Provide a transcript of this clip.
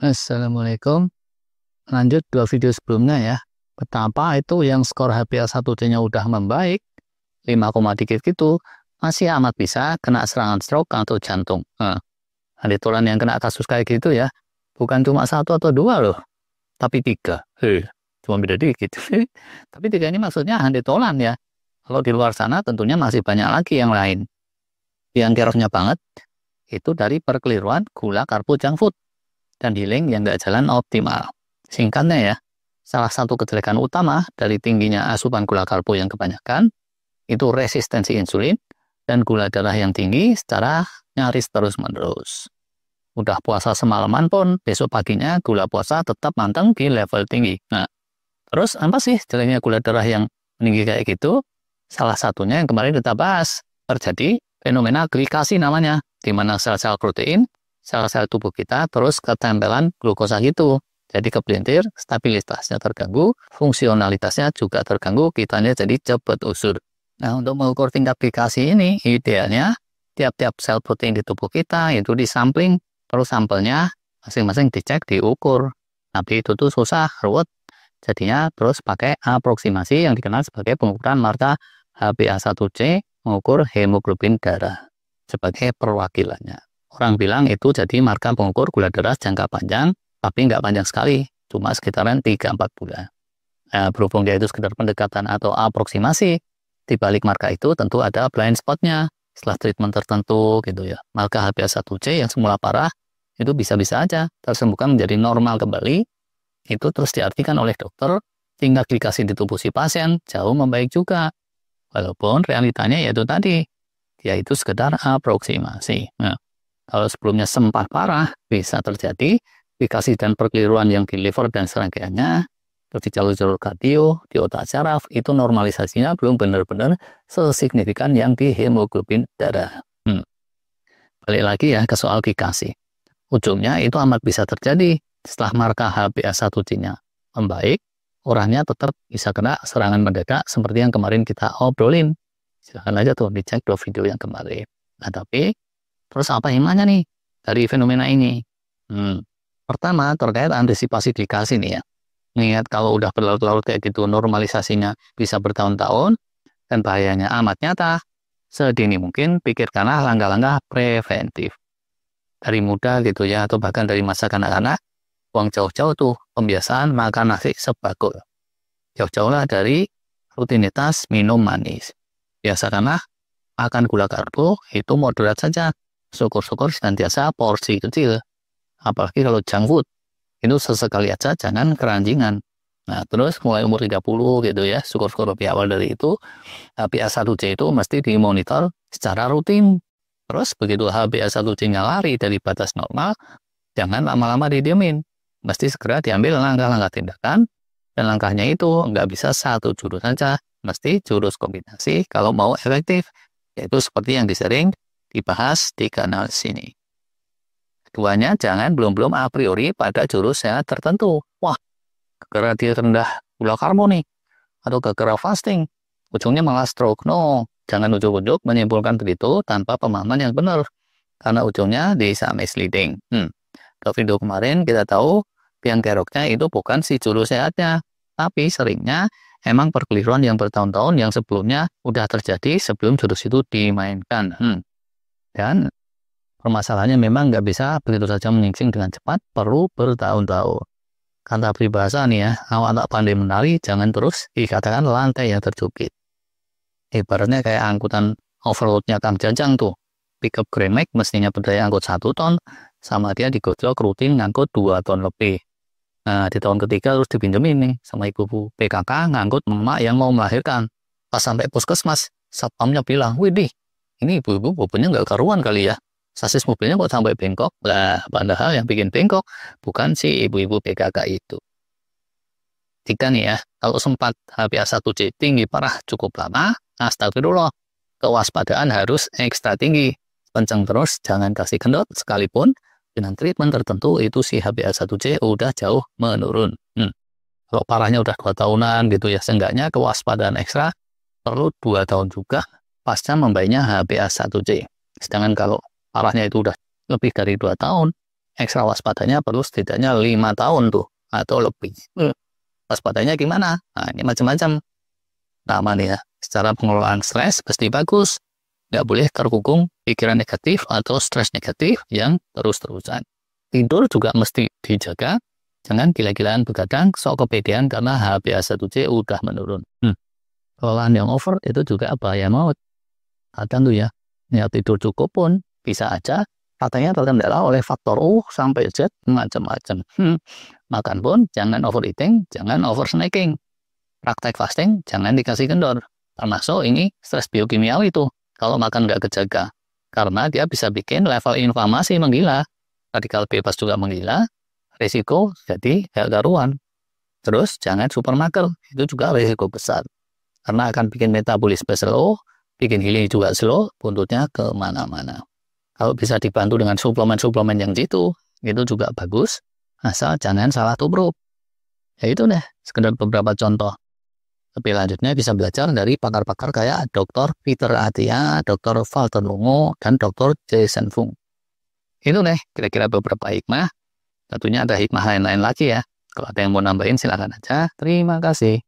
Assalamualaikum. Lanjut dua video sebelumnya ya. Betapa itu yang skor HbA1c-nya udah membaik, 5, dikit gitu, masih amat bisa kena serangan stroke atau jantung. Ada tolan yang kena kasus kayak gitu ya, bukan cuma 1 atau 2 loh, tapi 3. Cuma beda dikit. Tapi 3 ini maksudnya handetolan ya. Kalau di luar sana tentunya masih banyak lagi yang lain. Yang kerosnya banget, itu dari perkeliruan gula karbo junk food dan healing yang nggak jalan optimal. Singkatnya ya, salah satu kejelekan utama dari tingginya asupan gula karbo yang kebanyakan, itu resistensi insulin dan gula darah yang tinggi secara nyaris terus-menerus. Udah puasa semalaman pun, besok paginya gula puasa tetap manteng di level tinggi. Nah, terus apa sih jeleknya gula darah yang meninggi kayak gitu? Salah satunya yang kemarin kita bahas, terjadi fenomena glikasi namanya, di mana sel-sel protein, sel-sel tubuh kita terus ketempelan glukosa gitu. Jadi kepelintir, stabilitasnya terganggu, fungsionalitasnya juga terganggu, kitanya jadi cepat usur. Nah, untuk mengukur tingkat glikasi ini, idealnya tiap-tiap sel protein di tubuh kita itu disampling, terus sampelnya masing-masing dicek, diukur. Tapi itu tuh susah, ruwet. Jadinya terus pakai aproksimasi yang dikenal sebagai pengukuran marka HbA1c, mengukur hemoglobin darah sebagai perwakilannya. Orang bilang itu jadi marka pengukur gula darah jangka panjang, tapi nggak panjang sekali, cuma sekitaran 3-4 bulan. Nah, berhubung dia itu sekedar pendekatan atau aproksimasi, di balik marka itu tentu ada blind spotnya. Setelah treatment tertentu gitu ya, marka HbA1c yang semula parah, itu bisa-bisa aja tersembuhkan menjadi normal kembali. Itu terus diartikan oleh dokter, tingkat glikasi di tubuh si pasien jauh membaik juga. Walaupun realitanya yaitu tadi, yaitu sekedar aproksimasi. Nah, kalau sebelumnya sempat parah, bisa terjadi glikasi dan perkeliruan yang di liver dan serangkaiannya, di jalur-jalur kardio, di otak saraf, itu normalisasinya belum benar-benar sesignifikan yang di hemoglobin darah. Balik lagi ya ke soal glikasi. Ujungnya itu amat bisa terjadi setelah marka HbA1c-nya membaik, orangnya tetap bisa kena serangan mendadak seperti yang kemarin kita obrolin. Silahkan aja tuh dicek 2 video yang kemarin. Nah, tapi terus apa hikmahnya nih dari fenomena ini? Pertama, terkait antisipasi glikasi nih ya. Mengingat kalau udah berlarut-larut kayak gitu, normalisasinya bisa bertahun-tahun, dan bahayanya amat nyata, sedini mungkin pikirkanlah langkah-langkah preventif. Dari muda gitu ya, atau bahkan dari masa kanak-kanak, buang jauh-jauh tuh pembiasaan makan nasi sebakul. Jauh-jauhlah dari rutinitas minum manis. Biasakanlah makan gula karbo itu moderat saja. Syukur-syukur senantiasa porsi kecil. Apalagi kalau junk food, itu sesekali aja jangan keranjingan. Nah, terus mulai umur 30 gitu ya, syukur-syukur lebih awal dari itu, HbA1c itu mesti dimonitor secara rutin. Terus begitu HbA1c-nya lari dari batas normal, jangan lama-lama didiemin. Mesti segera diambil langkah-langkah tindakan, dan langkahnya itu nggak bisa satu jurus saja, mesti jurus kombinasi kalau mau efektif, yaitu seperti yang disering dibahas di kanal sini. Keduanya jangan belum-belum a priori pada jurus sehat tertentu. Wah, gara-gara dia rendah gula karbo nih, atau gara-gara fasting, ujungnya malah stroke. No, jangan ujuk-ujuk menyimpulkan begitu tanpa pemahaman yang benar, karena ujungnya bisa misleading. Ke video kemarin kita tahu biang keroknya itu bukan si jurus sehatnya, tapi seringnya emang perkeliruan yang bertahun-tahun yang sebelumnya udah terjadi sebelum jurus itu dimainkan. Dan permasalahannya memang nggak bisa begitu saja menyingsing dengan cepat, perlu bertahun-tahun. Kata peribahasa nih ya, awak tak pandai menari, jangan terus dikatakan lantai yang terjepit. Ibaratnya kayak angkutan overloadnya Kang Jajang tuh. Pickup Grand Max mestinya berdaya angkut 1 ton, sama dia digojlok rutin ngangkut 2 ton lebih. Nah, di tahun ketiga terus dipinjemin nih sama ibu PKK ngangkut emak yang mau melahirkan. Pas sampai puskesmas, satpamnya bilang, "Widih, ini ibu-ibu bobotnya nggak karuan kali ya. Sasis mobilnya kok sampai bengkok." Lah, padahal yang bikin bengkok bukan si ibu-ibu PKK itu. 3 nih ya, kalau sempat HbA1c tinggi parah cukup lama, astagfirullah, kewaspadaan harus ekstra tinggi. Kencang terus, jangan kasih kendor sekalipun dengan treatment tertentu itu si HbA1c udah jauh menurun. Kalau parahnya udah 2 tahunan gitu ya, seenggaknya kewaspadaan ekstra perlu 2 tahun juga pasca membaiknya HbA1c. Sedangkan kalau parahnya itu udah lebih dari 2 tahun, Ekstra waspadanya perlu setidaknya 5 tahun tuh atau lebih. Waspadanya gimana? Nah, ini macam-macam. Pertama nih ya, secara pengelolaan stres pasti bagus. Nggak boleh terkungkung pikiran negatif atau stres negatif yang terus-terusan. Tidur juga mesti dijaga. Jangan gila-gilaan begadang, sok kepedean karena HbA1c udah menurun. Pengelolaan yang over itu juga bahaya maut. Kadang tuh ya tidur cukup pun bisa aja katanya terkendala oleh faktor U sampai Z macam-macam. Makan pun jangan overeating, jangan over snacking. Praktek fasting jangan dikasih kendor. Termasuk ini stres biokimiawi itu kalau makan nggak kejaga. Karena dia bisa bikin level inflamasi menggila. Radikal bebas juga menggila. Risiko jadi gak karuan. Terus jangan supermager. Itu juga risiko besar. Karena akan bikin metabolisme slow, bikin healing juga slow, buntutnya kemana-mana. Kalau bisa dibantu dengan suplemen-suplemen yang itu juga bagus, asal jangan salah tubruk. Ya itu deh, sekedar beberapa contoh. Lebih lanjutnya bisa belajar dari pakar-pakar kayak Dr. Peter Attia, Dr. Walter Longo, dan Dr. Jason Fung. Itu deh, kira-kira beberapa hikmah. Tentunya ada hikmah lain-lain lagi ya. Kalau ada yang mau nambahin silakan aja. Terima kasih.